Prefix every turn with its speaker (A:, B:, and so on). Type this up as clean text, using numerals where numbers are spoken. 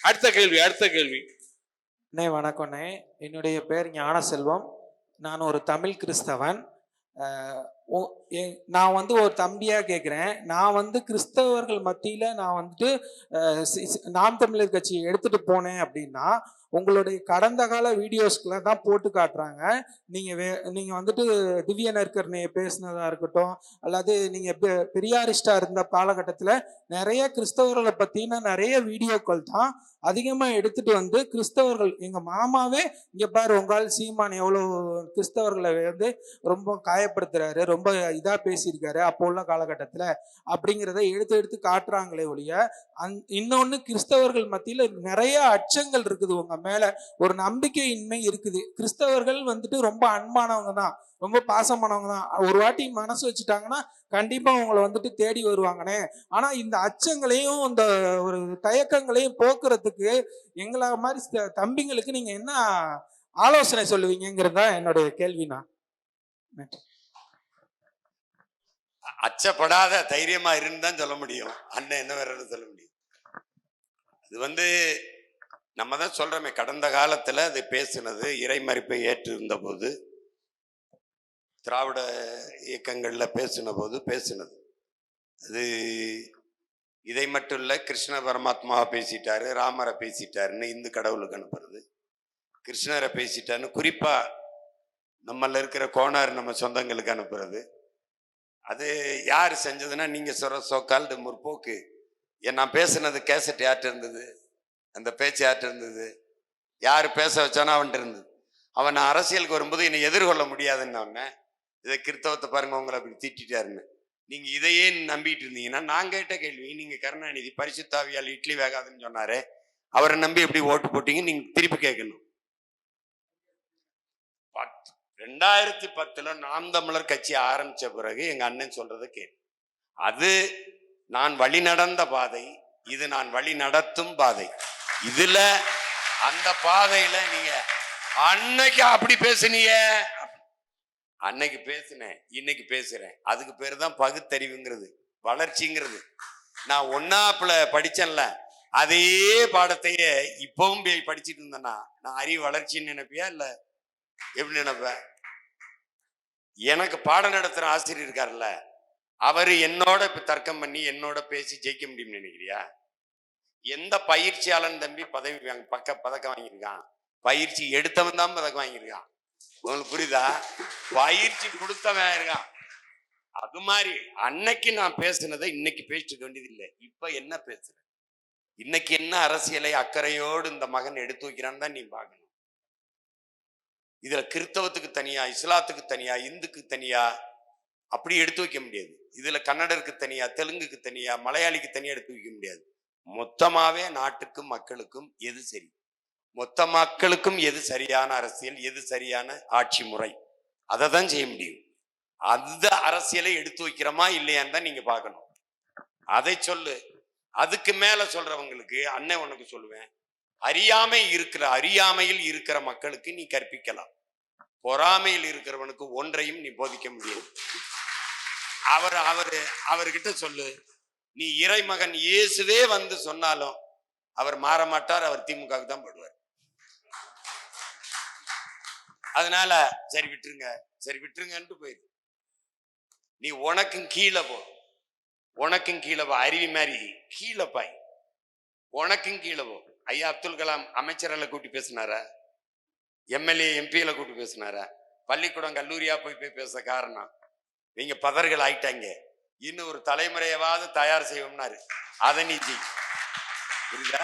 A: அடுத்த கேள்வி.
B: அண்ணே வணக்கம்ண்ணே. என்னுடைய பேர் ஞானசெல்வம். நான் ஒரு தமிழ் கிறிஸ்தவன். நான் வந்து ஒரு தம்பியா கேட்குறேன். நான் வந்து கிறிஸ்தவர்கள் மத்தியில நான் வந்துட்டு நாம் தமிழர் கட்சியை எடுத்துட்டு போனேன் அப்படின்னா, உங்களுடைய கடந்த கால வீடியோஸ்களை தான் போட்டு காட்டுறாங்க. நீங்க வந்துட்டு திவ்ய நற்கருணையை பேசினதா இருக்கட்டும், அல்லது நீங்க பெரியாரிஸ்டா இருந்த காலகட்டத்தில் நிறைய கிறிஸ்தவர்களை பத்தின நிறைய வீடியோக்கள் தான் அதிகமா எடுத்துட்டு வந்து கிறிஸ்தவர்கள், எங்க மாமாவே இங்க பாரு உங்கால் சீமான் எவ்வளவு கிறிஸ்தவர்களை வந்து ரொம்ப காயப்படுத்துறாரு, ரொம்ப இதா பேசியிருக்காரு அப்போ உள்ள காலகட்டத்துல அப்படிங்கிறத எடுத்து எடுத்து காட்டுறாங்களே ஒழிய, இன்னொன்னு கிறிஸ்தவர்கள் மத்தியில நிறைய அச்சங்கள் இருக்குது, உங்க மேல ஒரு நம்பிக்கையின்மை இருக்குது. கிறிஸ்தவர்கள் வந்துட்டு ரொம்ப அன்பானவங்க தான், ரொம்ப பாசமானவங்க தான். ஒரு வாட்டி மனசு வச்சுட்டாங்கன்னா கண்டிப்பா உங்களை வந்துட்டு தேடி வருவாங்கன்னே. ஆனா இந்த அச்சங்களையும் இந்த ஒரு தயக்கங்களையும் போக்குறதுக்கு எங்களை மாதிரி தம்பிங்களுக்கு நீங்க என்ன ஆலோசனை சொல்லுவீங்கிறதா என்னுடைய கேள்வினா.
C: அச்சப்படாத தைரியமா இருந்தான்னு சொல்ல முடியும். அண்ணன் என்ன வேற சொல்ல முடியும்? இது வந்து நம்ம தான் சொல்றோமே, கடந்த காலத்துல அது பேசினது இறைமறிப்பை ஏற்று இருந்த போது, திராவிட இயக்கங்கள்ல பேசின போது பேசினது அது இதை மட்டும் இல்ல. கிருஷ்ண பரமாத்மாவை பேசிட்டாரு, ராமரை பேசிட்டாருன்னு இந்து கடவுளுக்கு அனுப்புறது, கிருஷ்ணரை பேசிட்டாருன்னு குறிப்பா நம்மள இருக்கிற கோணார் நம்ம சொந்தங்களுக்கு அனுப்புறது. அது யார் செஞ்சதுன்னா, நீங்க சொல்ற சோக்கால்டு முற்போக்கு. நான் பேசுனது கேசட் யார்கிட்ட இருந்தது, அந்த பேச்சு யார்கிட்ட இருந்தது, யார் பேச வச்சானோ அவன்கிட்ட இருந்தது. அவன் நான் அரசியலுக்கு வரும்போது என்னை எதிர்கொள்ள முடியாதுன்னு இதை கிறிஸ்தவத்தை பாருங்க உங்களை அப்படி திட்டாருன்னு நீங்க இதையே நம்பிட்டு இருந்தீங்கன்னா, நான் கேட்ட கேள்வி, நீங்க கருணாநிதி பரிசுத்தாவியால் இட்லி வேகாதுன்னு சொன்னாரு, அவரை நம்பி எப்படி ஓட்டு போட்டீங்க நீங்க திருப்பி கேட்கணும். 2010 நாம் தமிழர் கட்சி ஆரம்பிச்ச பிறகு எங்க அண்ணன் சொல்றதை கேட்டு, அது நான் வழி நடந்த பாதை, இது நான் வழி நடத்தும் பாதை. இதுல அந்த பாதையில நீங்க அன்னைக்கு அப்படி பேசுனீங்க, அன்னைக்கு பேசினேன், இன்னைக்கு பேசுறேன். அதுக்கு பேரு தான் பகுத்தறிவுங்கிறது, வளர்ச்சிங்கிறது. நான் 1ஆப்ல படிச்சேன்ல, அதே பாடத்தையே இப்பவும் படிச்சுட்டு இருந்தேன்னா நான் அறிவு வளர்ச்சின்னு நினைப்பியா இல்ல எப்படி நினைப்ப? எனக்கு பாடம் நடத்துற ஆசிரியர் இருக்காருல்ல, அவரு என்னோட இப்ப தர்க்கம் பண்ணி என்னோட பேசி ஜெயிக்க முடியும்னு நினைக்கிறியா? எந்த பயிற்சியாளன் தம்பி பதக்கம் வாங்கியிருக்கான்? பயிற்சி எடுத்தவன் தான் பதக்கம் வாங்கியிருக்கான். உங்களுக்கு புரியுதா? பயிற்சி கொடுத்தவன் இருக்கான். அது மாதிரி அன்னைக்கு நான் பேசினதை இன்னைக்கு பேசிட்டு வேண்டியது இல்லை. இப்ப என்ன பேசுறேன், இன்னைக்கு என்ன அரசியலை அக்கறையோடு இந்த மகன் எடுத்து வைக்கிறான்னு தான் நீ பார்க்கணும். இதுல கிறிஸ்தவத்துக்கு தனியா, இஸ்லாத்துக்கு தனியா, இந்துக்கு தனியா அப்படி எடுத்து வைக்க முடியாது. இதுல கன்னடருக்கு தனியா, தெலுங்குக்கு தனியா, மலையாளிக்கு தனியா எடுத்து வைக்க முடியாது. மொத்தமாவே நாட்டுக்கும் மக்களுக்கும் எது சரி, மொத்த மக்களுக்கும் எது சரியான அரசியல், எது சரியான ஆட்சி முறை, அதை தான் செய்ய முடியும். அந்த அரசியலை எடுத்து வைக்கிறோமா இல்லையான்னு தான் நீங்க பார்க்கணும். அதை சொல்லு. அதுக்கு மேல சொல்றவங்களுக்கு அண்ணன் உனக்கு சொல்லுவேன், அறியாமையில் இருக்கிற மக்களுக்கு நீ கற்பிக்கலாம், பொறாமையில் இருக்கிறவனுக்கு ஒன்றையும் நீ போதிக்க முடியாது. அவர்கிட்ட சொல்லு, நீ இறைமகன் இயேசுவே வந்து சொன்னாலும் அவர் மாற மாட்டார், அவர் திமுகவுக்கு தான் போடுவார். அதனால சரி விட்டுருங்கன்ட்டு போயிரு. நீ உனக்கும் கீழே போ, அருவி மாதிரி கீழே பாய், உனக்கும் கீழே போ. ஐயா அப்துல் கலாம் அமைச்சர்களை கூட்டி பேசினாரா? எம்எல்ஏ எம்பியில கூட்டி பேசினாரா? பள்ளிக்கூடம் கல்லூரியா போய் பேச காரணம் நீங்க பதர்கள் ஆயிட்டாங்க, இன்னும் ஒரு தலைமுறையாவது தயார் செய்வோம்னாரு. அதை நீ புரியுதா?